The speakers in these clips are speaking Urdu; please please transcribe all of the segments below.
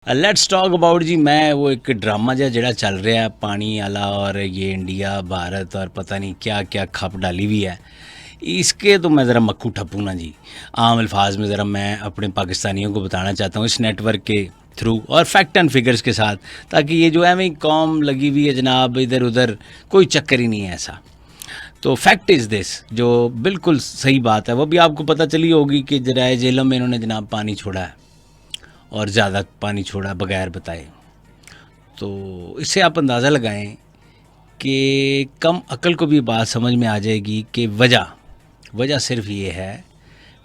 لیٹس ٹاک اباؤٹ جی. میں وہ ایک ڈرامہ جڑا چل رہا ہے پانی والا، اور یہ انڈیا بھارت اور پتہ نہیں کیا کیا کھپ ڈالی ہوئی ہے اس کے، تو میں ذرا مکھو ٹھپوں نا جی. عام الفاظ میں ذرا میں اپنے پاکستانیوں کو بتانا چاہتا ہوں اس نیٹ ورک کے تھرو اور فیکٹ اینڈ فگرز کے ساتھ، تاکہ یہ جو ہے میں قوم لگی ہوئی ہے جناب ادھر ادھر، کوئی چکر ہی نہیں ہے ایسا. تو فیکٹ از دس، جو بالکل صحیح بات ہے وہ بھی آپ کو پتہ چلی ہوگی کہ جرائے جہلم میں انہوں نے جناب پانی چھوڑا ہے، اور زیادہ پانی چھوڑا بغیر بتائے. تو اس سے آپ اندازہ لگائیں کہ کم عقل کو بھی بات سمجھ میں آ جائے گی کہ وجہ صرف یہ ہے.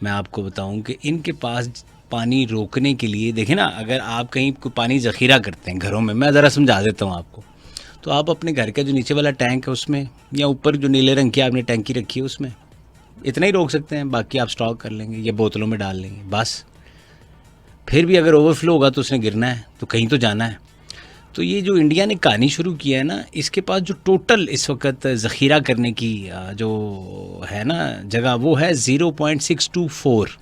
میں آپ کو بتاؤں کہ ان کے پاس پانی روکنے کے لیے، دیکھیں نا، اگر آپ کہیں کوئی پانی ذخیرہ کرتے ہیں گھروں میں ذرا سمجھا دیتا ہوں آپ کو، تو آپ اپنے گھر کا جو نیچے والا ٹینک ہے اس میں، یا اوپر جو نیلے رنگ کی آپ نے ٹینکی رکھی ہے اس میں اتنا ہی روک سکتے ہیں. باقی آپ سٹاک کر لیں گے یا بوتلوں میں ڈال لیں گے بس. پھر بھی اگر اوور فلو ہوگا تو اس نے گرنا ہے، تو کہیں تو جانا ہے. تو یہ جو انڈیا نے کہانی شروع کیا ہے نا، اس کے پاس جو ٹوٹل اس وقت ذخیرہ کرنے کی جو ہے نا جگہ، وہ ہے 0.624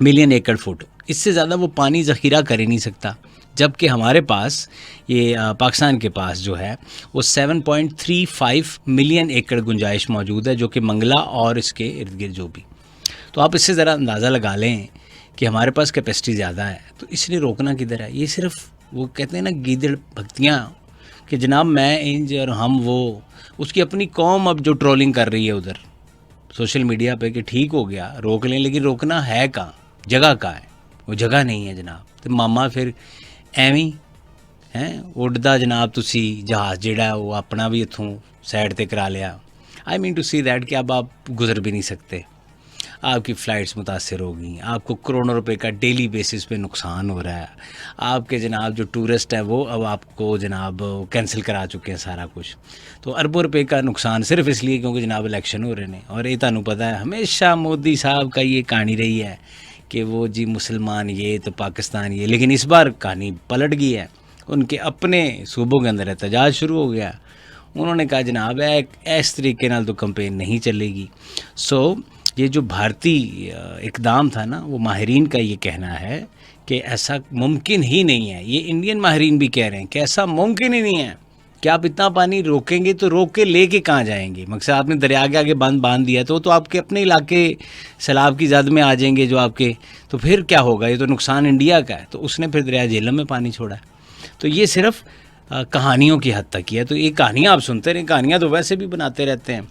ملین ایکڑ فٹ. اس سے زیادہ وہ پانی ذخیرہ کر ہی نہیں سکتا. جبکہ ہمارے پاس یہ پاکستان کے پاس جو ہے وہ 7.35 ملین ایکڑ گنجائش موجود ہے، جو کہ منگلہ اور اس کے ارد گرد جو بھی. تو آپ اس سے ذرا اندازہ لگا لیں کہ ہمارے پاس کیپیسٹی زیادہ ہے. تو اس لیے روکنا کدھر ہے؟ یہ صرف وہ کہتے ہیں نا گیدڑ بھکتیاں، کہ جناب میں انج اور ہم وہ. اس کی اپنی قوم اب جو ٹرولنگ کر رہی ہے ادھر سوشل میڈیا پہ کہ ٹھیک ہو گیا روک لیں، لیکن روکنا ہے کہاں؟ جگہ کہاں ہے؟ وہ جگہ نہیں ہے جناب. تو ماما پھر ایویں ہیں اڈدا جناب تسی جہاز جڑا ہے وہ اپنا بھی اتھوں سائڈ تے کرا لیا. آئی مین ٹو سی دیٹ کہ اب آپ گزر بھی نہیں سکتے، آپ کی فلائٹس متاثر ہو گئیں، آپ کو کروڑوں روپے کا ڈیلی بیسس پہ نقصان ہو رہا ہے. آپ کے جناب جو ٹورسٹ ہیں وہ اب آپ کو جناب کینسل کرا چکے ہیں سارا کچھ. تو اربوں روپے کا نقصان صرف اس لیے کیونکہ جناب الیکشن ہو رہے ہیں. اور یہ تمہیں پتہ ہے ہمیشہ مودی صاحب کا یہ کہانی رہی ہے کہ وہ جی مسلمان یہ تو پاکستان یہ، لیکن اس بار کہانی پلٹ گئی ہے. ان کے اپنے صوبوں کے اندر احتجاج شروع ہو گیا. انہوں نے کہا جناب اس طریقے نال تو کمپین نہیں چلے گی. سو یہ جو بھارتی اقدام تھا نا، وہ ماہرین کا یہ کہنا ہے کہ ایسا ممکن ہی نہیں ہے. یہ انڈین ماہرین بھی کہہ رہے ہیں کہ ایسا ممکن ہی نہیں ہے کہ آپ اتنا پانی روکیں گے تو روک کے لے کے کہاں جائیں گے؟ مقصد آپ نے دریا کے آگے باندھ دیا تو آپ کے اپنے علاقے سیلاب کی زد میں آ جائیں گے جو آپ کے، تو پھر کیا ہوگا؟ یہ تو نقصان انڈیا کا ہے. تو اس نے پھر دریا جہلم میں پانی چھوڑا ہے. تو یہ صرف کہانیوں کی حد تک ہی ہے. تو یہ کہانیاں آپ سنتے رہیں، کہانیاں تو ویسے بھی بناتے رہتے ہیں.